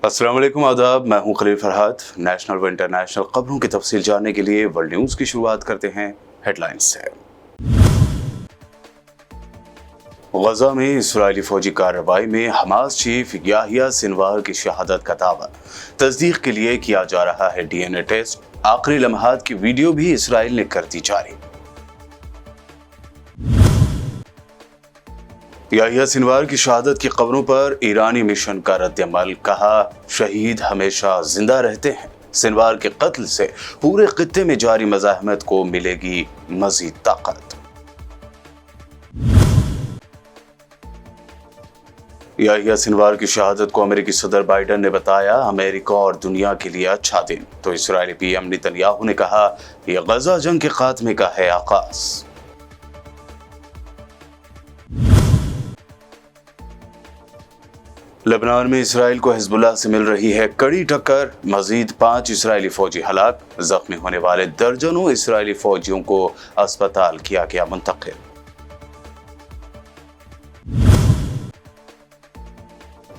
अस्सलाम वालेकुम, आदाब। मैं हूं खलील फरहाद। नेशनल व इंटरनेशनल खबरों की तफसील जानने के लिए वर्ल्ड न्यूज़ की शुरुआत करते हैं हेडलाइंस से। गजा में इस्राएली फौजी कार्रवाई में हमास चीफ याहिया सिनवार की शहादत का दावा। तस्दीक के लिए किया जा रहा है डीएनए टेस्ट। आखिरी लम्हात की वीडियो भी इसराइल ने कर दी जारी। याहिया सिनवार की शहादत की खबरों पर ईरानी मिशन का रद्द-ए-अमल। कहा, शहीद हमेशा जिंदा रहते हैं। सिनवार के कत्ल से पूरे खित्ते में जारी मज़ाहमत को मिलेगी मजीद ताकत। याहिया सिनवार की शहादत को अमेरिकी सदर बाइडन ने बताया अमेरिका और दुनिया के लिए अच्छा दिन, तो इस्राएली पीएम नेतन्याहू ने कहा यह गजा जंग के खात्मे का है आगाज। लेबनान में इसराइल को हिजबुल्लाह से मिल रही है कड़ी टक्कर। मजीद 5 इसराइली फौजी हलाक। जख्मी होने वाले दर्जनों इसराइली फौजियों को अस्पताल किया गया मुंतकिल।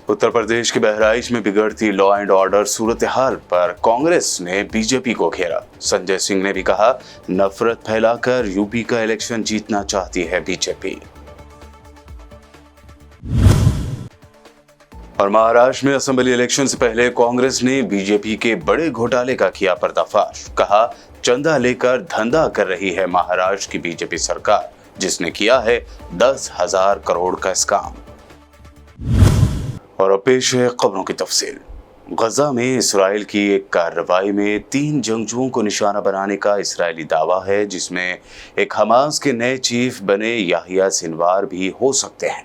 उत्तर प्रदेश के बहराइच में बिगड़ती लॉ एंड ऑर्डर सूरत हाल पर कांग्रेस ने बीजेपी को घेरा। संजय सिंह ने भी कहा, नफरत फैलाकर यूपी का इलेक्शन जीतना चाहती है बीजेपी। और महाराष्ट्र में असेंबली इलेक्शन से पहले कांग्रेस ने बीजेपी के बड़े घोटाले का किया पर्दाफाश। कहा, चंदा लेकर धंधा कर रही है महाराष्ट्र की बीजेपी सरकार, जिसने किया है 10,000 करोड़ का स्कैम। और अब पेश है खबरों की तफसील। गजा में इसराइल की एक कार्रवाई में 3 जंगजुओं को निशाना बनाने का इसराइली दावा है, जिसमें एक हमास के नए चीफ बने याहिया सिनवार भी हो सकते हैं।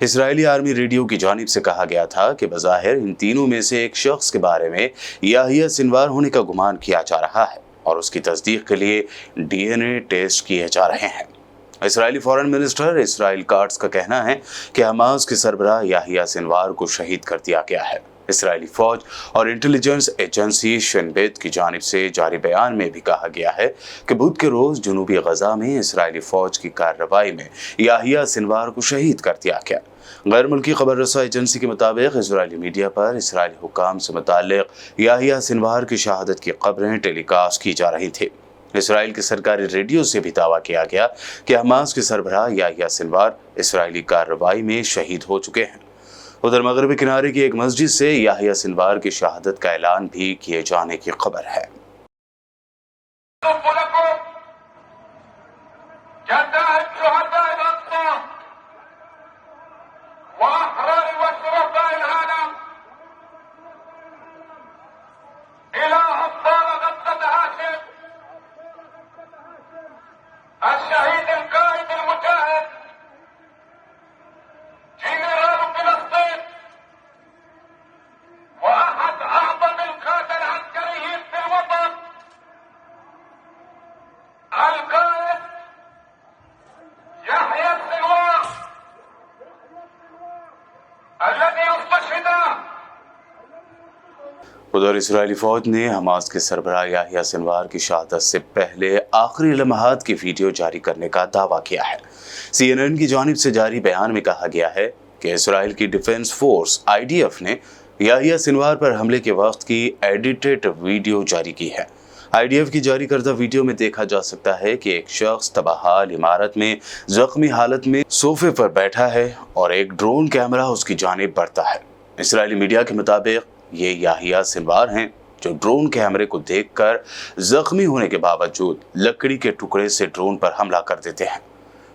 इस्राएली आर्मी रेडियो की जानिब से कहा गया था कि बज़ाहिर इन तीनों में से एक शख्स के बारे में याहिया सिनवार होने का गुमान किया जा रहा है और उसकी तस्दीक के लिए डीएनए टेस्ट किए जा रहे हैं। इस्राएली फॉरेन मिनिस्टर इसराइल काट्स का कहना है कि हमास के सरबराह याहिया सिनवार को शहीद कर दिया गया है। इसराइली फौज और इंटेलिजेंस एजेंसी शिन बेत की जानिब से जारी बयान में भी कहा गया है कि बुध के रोज जनूबी गजा में इसराइली फौज की कार्रवाई में याहिया सिनवार को शहीद कर दिया गया। गैर मुल्की खबर रसा एजेंसी के मुताबिक इजरायली मीडिया पर इसराइली हुकाम से मुताल्लिक याहिया सिनवार की शहादत की खबरें टेलीकास्ट की जा रही थी। इसराइल के सरकारी रेडियो से भी दावा किया गया कि हमास के सरबराह याहिया सिनवार इसराइली कार्रवाई में शहीद हो चुके हैं। उधर मगरबी किनारे की एक मस्जिद से याहिया सिनवार की शहादत का ऐलान भी किए जाने की खबर है। उधर इस्राएली फौज ने हमास के सरबराह याहिया सिनवार की शहादत से पहले आखिरी लम्हात की वीडियो जारी करने का दावा किया है। CNN की जानिब से जारी बयान में कहा गया है कि इसराइल की डिफेंस फोर्स IDF ने याहिया सिनवार पर हमले के वक्त की एडिटेड वीडियो जारी की है। IDF की जारी करदा वीडियो में देखा जा सकता है कि एक शख्स तबाहाल इमारत में जख्मी हालत में सोफे पर बैठा है और एक ड्रोन कैमरा उसकी जानिब बढ़ता है। इसराइली मीडिया के मुताबिक ये याहिया सिनवार हैं जो ड्रोन कैमरे को देखकर जख्मी होने के बावजूद लकड़ी के टुकड़े से ड्रोन पर हमला कर देते हैं।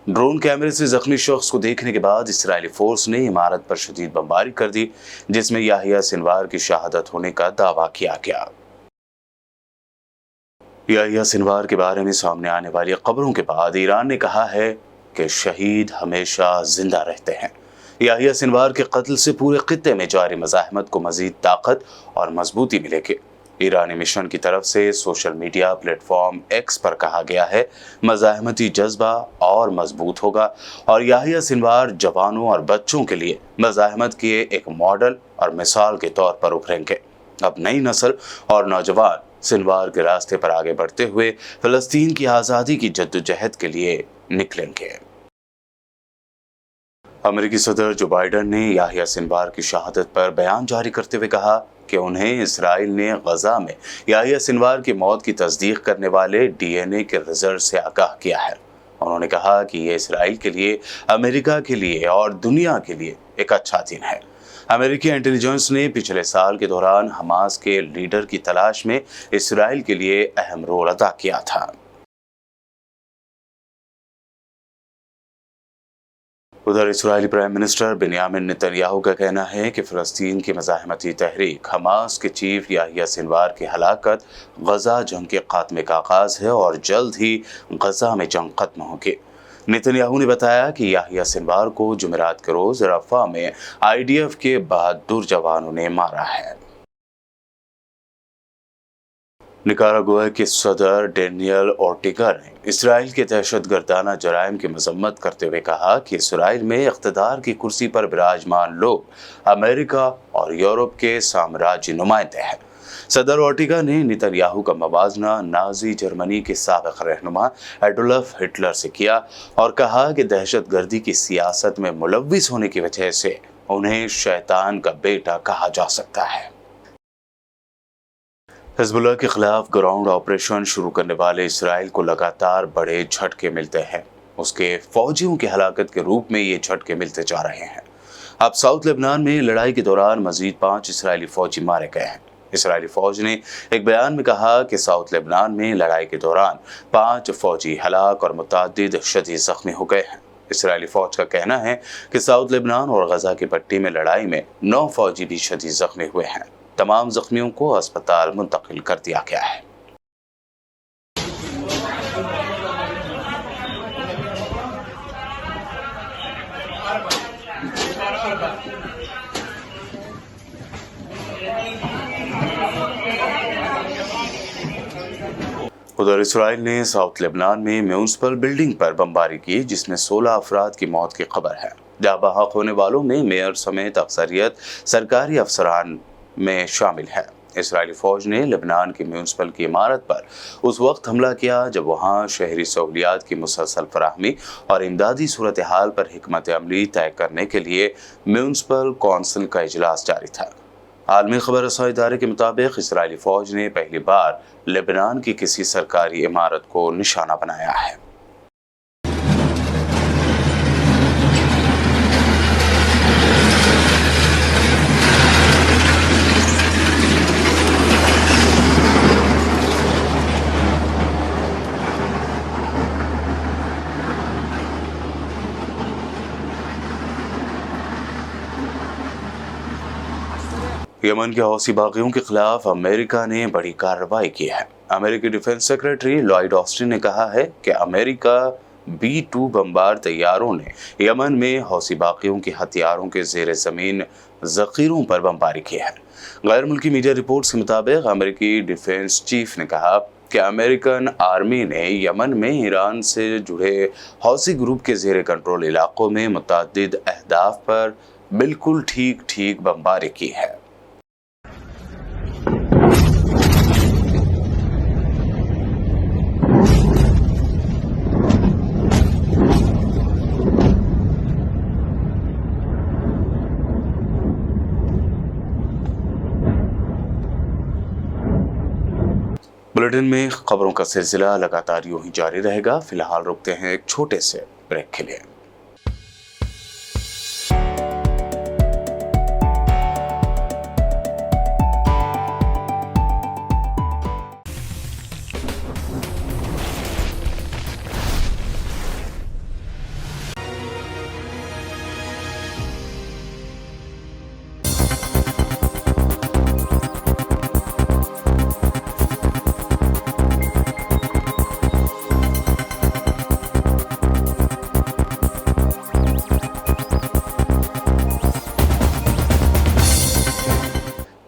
ड्रोन कैमरे से जख्मी शख्स को देखने के बाद इस्राएली फोर्स ने इमारत पर शदीद बमबारी कर दी, जिसमें याहिया सिनवार की शहादत होने का दावा किया गया। याहिया सिनवार के बारे में सामने आने वाली खबरों के बाद ईरान ने कहा है कि शहीद हमेशा जिंदा रहते हैं। याहिया सिनवार के कत्ल से पूरे खित्ते में जारी मज़ाहमत को मजीद ताकत और मजबूती मिलेगी। ईरानी मिशन की तरफ से सोशल मीडिया प्लेटफॉर्म एक्स पर कहा गया है, मज़ाहमती जज्बा और मजबूत होगा और याहिया सिनवार जवानों और बच्चों के लिए मज़ाहमत के एक मॉडल और मिसाल के तौर पर उभरेंगे। अब नई नस्ल और नौजवान सिनवार के रास्ते पर आगे बढ़ते हुए फिलिस्तीन की आज़ादी की जद्दोजहद के लिए निकलेंगे। अमेरिकी सदर जो बाइडन ने याहिया सिनवार की शहादत पर बयान जारी करते हुए कहा कि उन्हें इसराइल ने गजा में याहिया सिनवार की मौत की तस्दीक करने वाले डीएनए के रिजल्ट से आगाह किया है। उन्होंने कहा कि ये इसराइल के लिए, अमेरिका के लिए और दुनिया के लिए एक अच्छा दिन है। अमेरिकी इंटेलिजेंस ने पिछले साल के दौरान हमास के लीडर की तलाश में इसराइल के लिए अहम रोल अदा किया था। उधर इस्राएली प्राइम मिनिस्टर बिन्यामिन नेतन्याहू का कहना है कि फ़लस्तीन की मज़ाहमती तहरीक हमास के चीफ याहिया सिनवार की हलाकत गजा जंग के खात्मे का आगाज़ है और जल्द ही गजा में जंग खत्म होगी। नेतन्याहू ने बताया कि याहिया सिनवार को जुमेरात के रोज़ रफ़ा में IDF के बहादुर जवानों ने मारा है। निकारागुआ के सदर डेनियल ओर्टेगा ने इसराइल के दहशतगर्दाना जराइम की मजम्मत करते हुए कहा कि इसराइल में इख्तिदार की कुर्सी पर विराजमान लोग अमेरिका और यूरोप के साम्राज्य नुमाइंदे हैं। सदर ओर्टेगा ने नेतन्याहू का मवाजना नाजी जर्मनी के साबिक रहनुमा एडोल्फ हिटलर से किया और कहा कि दहशतगर्दी की सियासत में मुलव्विस होने की वजह से उन्हें शैतान का बेटा कहा जा सकता है। हिजबुल्लाह के खिलाफ ग्राउंड ऑपरेशन शुरू करने वाले इसराइल को लगातार बड़े झटके मिलते हैं। उसके फौजियों की हलाकत के रूप में ये झटके मिलते जा रहे हैं। अब साउथ लेबनान में लड़ाई के दौरान मजीद 5 इसराइली फौजी मारे गए हैं। इसराइली फौज ने एक बयान में कहा कि साउथ लेबनान में लड़ाई के दौरान 5 फौजी हलाक और मुतअद्दिद शदीद जख्मी हो गए हैं। इसराइली फौज का कहना है कि साउथ लेबनान और गजा की पट्टी में लड़ाई में 9 फौजी भी शदीद जख्मी हुए हैं। तमाम जख्मियों को अस्पताल मुंतकिल कर दिया गया है। उधर इसराइल ने साउथ लेबनान में म्यूनिसिपल बिल्डिंग पर बमबारी की, जिसमें 16 अफराद की मौत की खबर है। जहाँ बहक होने वालों में मेयर समेत अक्सरियत सरकारी अफसरान में शामिल है। इसराइली फौज ने लेबनान की म्यूनिसिपल की इमारत पर उस वक्त हमला किया जब वहां शहरी सहूलियात की मुसलसल फराहमी और इमदादी सूरत हाल पर हिकमत अमली तय करने के लिए म्यूनिसिपल कौंसिल का इजलास जारी था। आलमी खबर रसाई इदारे के मुताबिक इसराइली फौज ने पहली बार लेबनान की किसी सरकारी इमारत को निशाना बनाया है। यमन के हौसी बागियों के खिलाफ अमेरिका ने बड़ी कार्रवाई की है। अमेरिकी डिफेंस सेक्रेटरी लॉयड ऑस्टिन ने कहा है कि अमेरिका B-2 बमबार तैयारों ने यमन में हौसी बागियों के हथियारों के जेर जमीन जखीरों पर बमबारी की है। गैर मुल्की मीडिया रिपोर्ट्स के मुताबिक अमेरिकी डिफेंस चीफ ने कहा कि अमेरिकन आर्मी ने यमन में ईरान से जुड़े हौसी ग्रुप के जेर कंट्रोल इलाकों में मुतअद्दिद अहदाफ पर बिल्कुल ठीक बमबारी की है। बुलेटिन में खबरों का सिलसिला लगातार यूं ही जारी रहेगा। फिलहाल रुकते हैं एक छोटे से ब्रेक के लिए।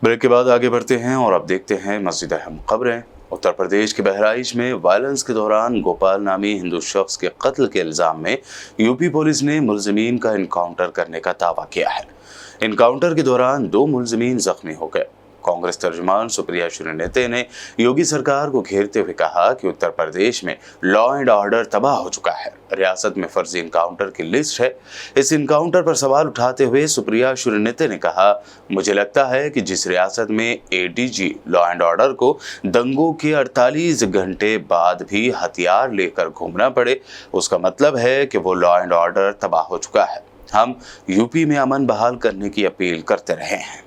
ब्रेक के बाद आगे बढ़ते हैं और अब देखते हैं मज़ीद अहम खबरें। उत्तर प्रदेश के बहराइच में वायलेंस के दौरान गोपाल नामी हिंदू शख्स के कत्ल के इल्जाम में यूपी पुलिस ने मुलजिमीन का इनकाउंटर करने का दावा किया है। इनकाउंटर के दौरान 2 मुलजिमीन जख्मी हो गए। कांग्रेस तर्जुमान सुप्रिया श्रीनेते ने योगी सरकार को घेरते हुए कहा कि उत्तर प्रदेश में लॉ एंड ऑर्डर तबाह हो चुका है, रियासत में फर्जी इनकाउंटर की लिस्ट है। इस इनकाउंटर पर सवाल उठाते हुए सुप्रिया श्रीनेते ने कहा, मुझे लगता है कि जिस रियासत में एडीजी लॉ एंड ऑर्डर को दंगों के 48 घंटे बाद भी हथियार लेकर घूमना पड़े, उसका मतलब है कि वो लॉ एंड ऑर्डर तबाह हो चुका है। हम यूपी में अमन बहाल करने की अपील करते रहे हैं।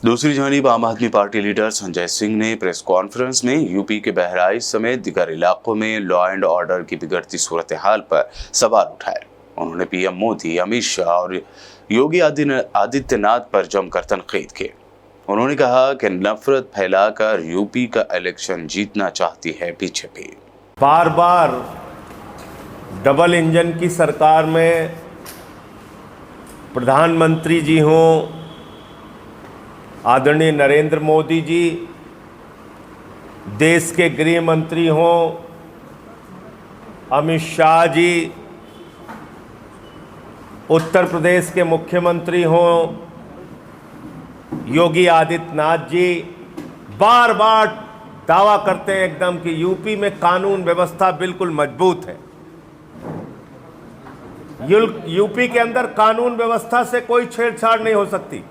दूसरी जानिब आम आदमी पार्टी लीडर संजय सिंह ने प्रेस कॉन्फ्रेंस में यूपी के बहराइच समेत दीगर इलाकों में लॉ एंड ऑर्डर की बिगड़ती सूरत हाल पर सवाल उठाए। उन्होंने पीएम मोदी, अमित शाह और योगी आदित्यनाथ पर जमकर तनकीद की। उन्होंने कहा कि नफरत फैलाकर यूपी का इलेक्शन जीतना चाहती है बीजेपी। बार बार डबल इंजन की सरकार में प्रधानमंत्री जी हों, आदरणीय नरेंद्र मोदी जी, देश के गृह मंत्री हों अमित शाह जी, उत्तर प्रदेश के मुख्यमंत्री हों योगी आदित्यनाथ जी, बार बार दावा करते हैं एकदम कि यूपी में कानून व्यवस्था बिल्कुल मजबूत है। यूपी के अंदर कानून व्यवस्था से कोई छेड़छाड़ नहीं हो सकती।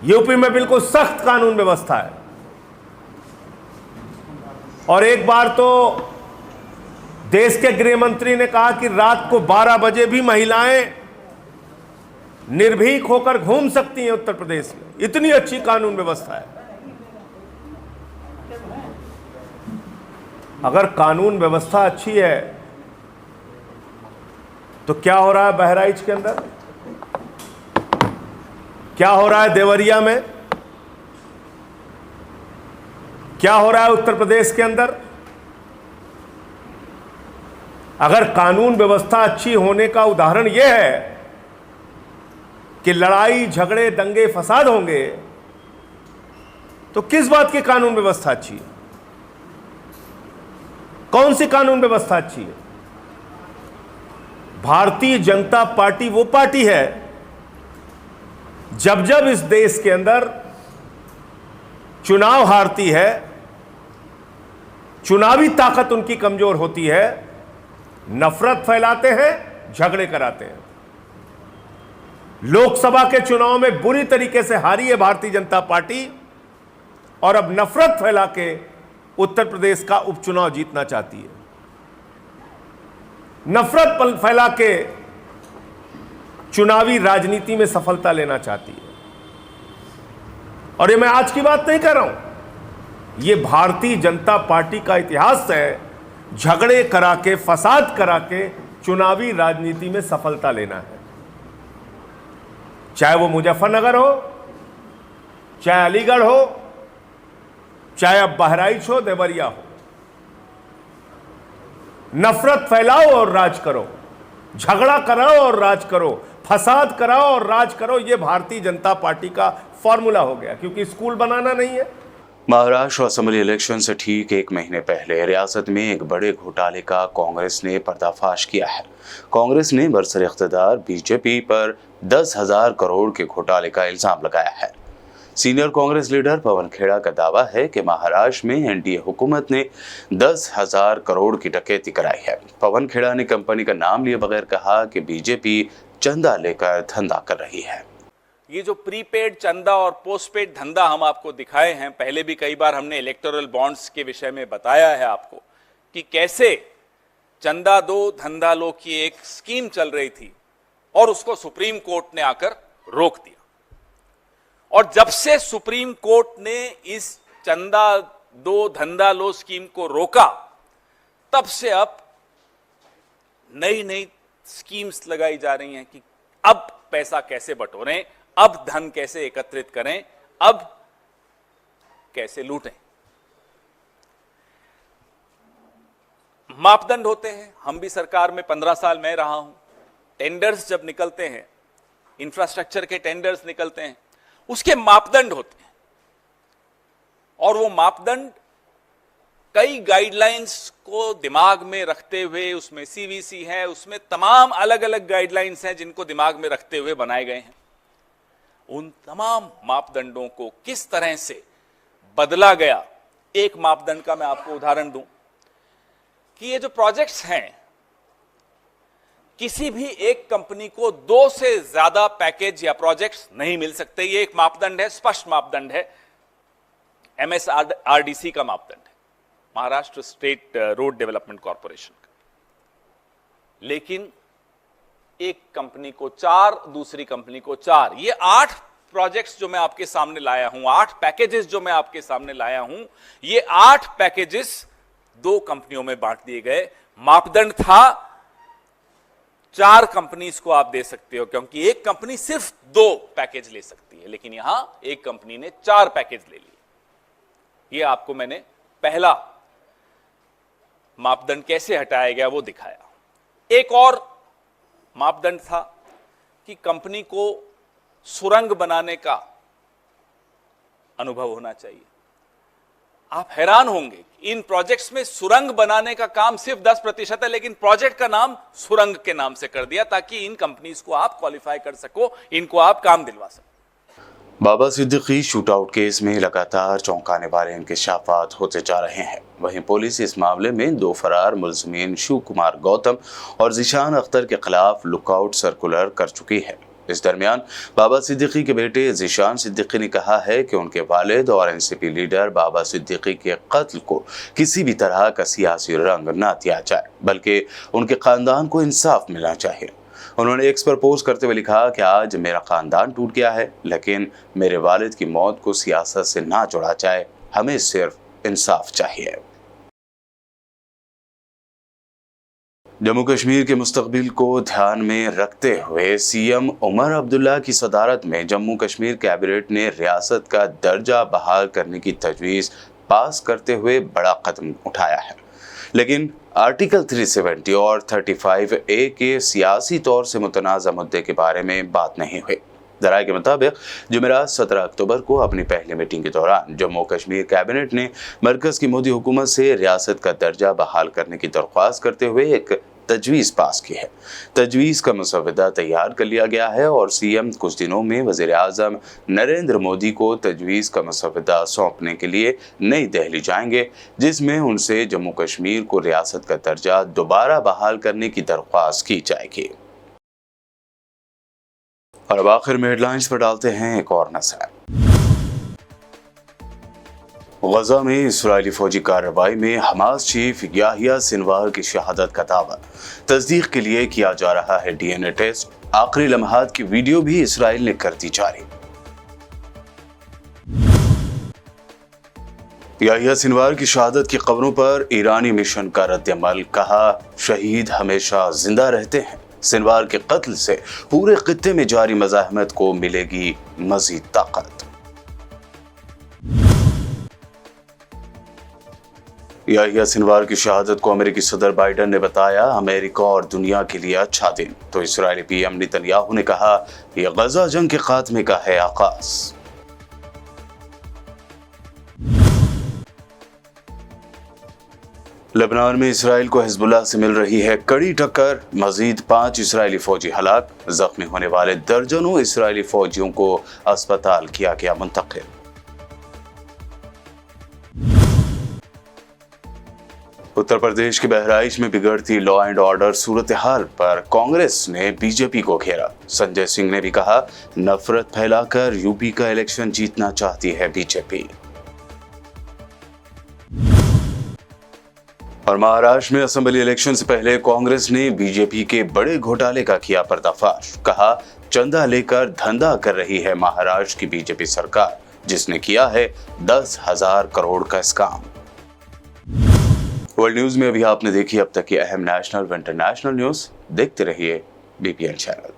यूपी में बिल्कुल सख्त कानून व्यवस्था है। और एक बार तो देश के गृह मंत्री ने कहा कि रात को 12 बजे भी महिलाएं निर्भीक होकर घूम सकती हैं उत्तर प्रदेश में, इतनी अच्छी कानून व्यवस्था है। अगर कानून व्यवस्था अच्छी है तो क्या हो रहा है बहराइच के अंदर, क्या हो रहा है देवरिया में, क्या हो रहा है उत्तर प्रदेश के अंदर? अगर कानून व्यवस्था अच्छी होने का उदाहरण यह है कि लड़ाई झगड़े दंगे फसाद होंगे, तो किस बात की कानून व्यवस्था अच्छी है? कौन सी कानून व्यवस्था अच्छी है? भारतीय जनता पार्टी वो पार्टी है जब जब इस देश के अंदर चुनाव हारती है, चुनावी ताकत उनकी कमजोर होती है, नफरत फैलाते हैं, झगड़े कराते हैं। लोकसभा के चुनाव में बुरी तरीके से हारी है भारतीय जनता पार्टी और अब नफरत फैला के उत्तर प्रदेश का उपचुनाव जीतना चाहती है। नफरत फैला के चुनावी राजनीति में सफलता लेना चाहती है। और ये मैं आज की बात नहीं कर रहा हूं, ये भारतीय जनता पार्टी का इतिहास है, झगड़े करा के फसाद करा के चुनावी राजनीति में सफलता लेना है। चाहे वो मुजफ्फरनगर हो, चाहे अलीगढ़ हो, चाहे अब बहराइच हो, देवरिया हो। नफरत फैलाओ और राज करो, झगड़ा कराओ और राज करो, फसाद कराओ और राज करो। यह भारतीय जनता पार्टी का फॉर्मूला हो गया, क्योंकि स्कूल बनाना नहीं है। महाराष्ट्र असेंबली इलेक्शन से ठीक 1 महीने पहले रियासत में एक बड़े घोटाले का कांग्रेस ने पर्दाफाश किया है। कांग्रेस ने बरसर इख्तियार बीजेपी पर 10,000 करोड़ के घोटाले का इल्जाम लगाया है। सीनियर कांग्रेस लीडर पवन खेड़ा का दावा है कि महाराष्ट्र में एनडीए हुकूमत ने 10,000 करोड़ की डकैती कराई है। पवन खेड़ा ने कंपनी का नाम लिए बगैर कहा कि बीजेपी चंदा लेकर धंधा कर रही है। ये जो प्रीपेड चंदा और पोस्टपेड धंधा हम आपको दिखाए हैं, पहले भी कई बार हमने इलेक्टोरल बॉन्ड्स के विषय में बताया है आपको कि कैसे चंदा दो धंधा लो की एक स्कीम चल रही थी और उसको सुप्रीम कोर्ट ने आकर रोक दिया। और जब से सुप्रीम कोर्ट ने इस चंदा दो धंधा लो स्कीम को रोका, तब से अब नई नई स्कीम्स लगाई जा रही हैं कि अब पैसा कैसे बटोरें, अब धन कैसे एकत्रित करें, अब कैसे लूटें। मापदंड होते हैं। हम भी सरकार में 15 साल मैं रहा हूं। टेंडर्स जब निकलते हैं इंफ्रास्ट्रक्चर के टेंडर्स निकलते हैं, उसके मापदंड होते हैं और वो मापदंड कई गाइडलाइंस को दिमाग में रखते हुए, उसमें सीवीसी है, उसमें तमाम अलग अलग गाइडलाइंस हैं जिनको दिमाग में रखते हुए बनाए गए हैं। उन तमाम मापदंडों को किस तरह से बदला गया, एक मापदंड का मैं आपको उदाहरण दूं कि ये जो प्रोजेक्ट्स हैं, किसी भी एक कंपनी को 2 से ज्यादा पैकेज या प्रोजेक्ट्स नहीं मिल सकते। ये एक मापदंड है, स्पष्ट मापदंड है, MSRDC का मापदंड है, Maharashtra state road development corporation का। लेकिन एक कंपनी को 4, दूसरी कंपनी को 4, ये 8 प्रोजेक्ट्स जो मैं आपके सामने लाया हूं, 8 पैकेजेस जो मैं आपके सामने लाया हूं, ये 8 पैकेजेस 2 कंपनियों में बांट दिए गए। मापदंड था 4 कंपनीज को आप दे सकते हो, क्योंकि एक कंपनी सिर्फ 2 पैकेज ले सकती है, लेकिन यहां एक कंपनी ने 4 पैकेज ले लिए। ये आपको मैंने पहला मापदंड कैसे हटाया गया वो दिखाया। एक और मापदंड था कि कंपनी को सुरंग बनाने का अनुभव होना चाहिए। आप हैरान होंगे, इन प्रोजेक्ट्स में सुरंग बनाने का काम सिर्फ 10% है, लेकिन प्रोजेक्ट का नाम सुरंग के नाम से कर दिया ताकि इन कंपनीज को आप क्वालिफाई कर सको, इनको आप काम दिलवा सको। बाबा सिद्दीकी शूटआउट केस में लगातार चौंकाने वाले इंकशाफात होते जा रहे हैं। वहीं पुलिस इस मामले में 2 फरार मुलजमीन शिव कुमार गौतम और ज़ीशान अख्तर के खिलाफ लुकआउट सर्कुलर कर चुकी है। इस दरमियान बाबा सिद्दीकी के बेटे ज़ीशान सिद्दीकी ने कहा है कि उनके वालिद और एनसीपी लीडर बाबा सिद्दीकी के कत्ल को किसी भी तरह का सियासी रंग न दिया जाए, बल्कि उनके खानदान को इंसाफ मिलना चाहिए। उन्होंने एक्स पर पोस्ट करते हुए लिखा कि आज मेरा खानदान टूट गया है, लेकिन मेरे वालिद की मौत को सियासत से ना जोड़ा जाए, हमें सिर्फ इंसाफ चाहिए। जम्मू कश्मीर के मुस्तकबिल को ध्यान में रखते हुए सीएम उमर अब्दुल्ला की सदारत में जम्मू कश्मीर कैबिनेट ने रियासत का दर्जा बहाल करने की तजवीज़ पास करते हुए बड़ा कदम उठाया है, लेकिन आर्टिकल 370 और 35A के सियासी तौर से मुतनाज़ा मुद्दे के बारे में बात नहीं हुई। ज़राए के मुताबिक जुमेरात 17 अक्टूबर को अपनी पहली मीटिंग के दौरान जम्मू कश्मीर कैबिनेट ने मरकज़ की मोदी हुकूमत से रियासत का दर्जा बहाल करने की दरख्वास्त करते हुए एक तजवीज़ पास की है। तजवीज़ का मसवदा तैयार कर लिया गया है और सीएम कुछ दिनों में वज़ीर आज़म नरेंद्र मोदी को तजवीज़ का मसवदा सौंपने के लिए नई दिल्ली जाएंगे, जिसमें उनसे जम्मू कश्मीर को रियासत का दर्जा दोबारा बहाल करने की दरख्वास्त की जाएगी। और अब आखिर में हेडलाइंस पर डालते हैं एक और नजर। गजा में इस्राएली फौजी कार्रवाई में हमास चीफ याहिया सिनवार की शहादत का दावा। तस्दीक के लिए किया जा रहा है DNA टेस्ट। आखिरी लम्हात की वीडियो भी इस्राएल ने कर दी जारी। याहिया सिनवार की शहादत की खबरों पर ईरानी मिशन का रद्द-ए-अमल, कहा शहीद हमेशा जिंदा रहते हैं। सिनवार के कत्ल से पूरे खित्ते में जारी मज़ाहमत को मिलेगी मजीद ताकत। याहिया सिनवार की शहादत को अमेरिकी सदर बाइडेन ने बताया अमेरिका और दुनिया के लिए अच्छा दिन, तो इस्राएली पीएम नेतन्याहू ने कहा यह गजा जंग के खात्मे का है आगाज। लेबनान में इसराइल को हिजबुल्लाह से मिल रही है कड़ी टक्कर। मजीद 5 इसराइली फौजी हलाक, जख्मी होने वाले दर्जनों इसराइली फौजियों को अस्पताल किया गया मुंतकिल। उत्तर प्रदेश के बहराइच में बिगड़ती लॉ एंड ऑर्डर सूरत हाल पर कांग्रेस ने बीजेपी को घेरा। संजय सिंह ने भी कहा नफरत फैलाकर यूपी का इलेक्शन जीतना चाहती है बीजेपी। और महाराष्ट्र में असेंबली इलेक्शन से पहले कांग्रेस ने बीजेपी के बड़े घोटाले का किया पर्दाफाश। कहा चंदा लेकर धंधा कर रही है महाराष्ट्र की बीजेपी सरकार, जिसने किया है 10,000 करोड़ का स्कैम। वर्ल्ड न्यूज में अभी आपने देखी अब तक की अहम नेशनल व इंटरनेशनल न्यूज। देखते रहिए BPN चैनल।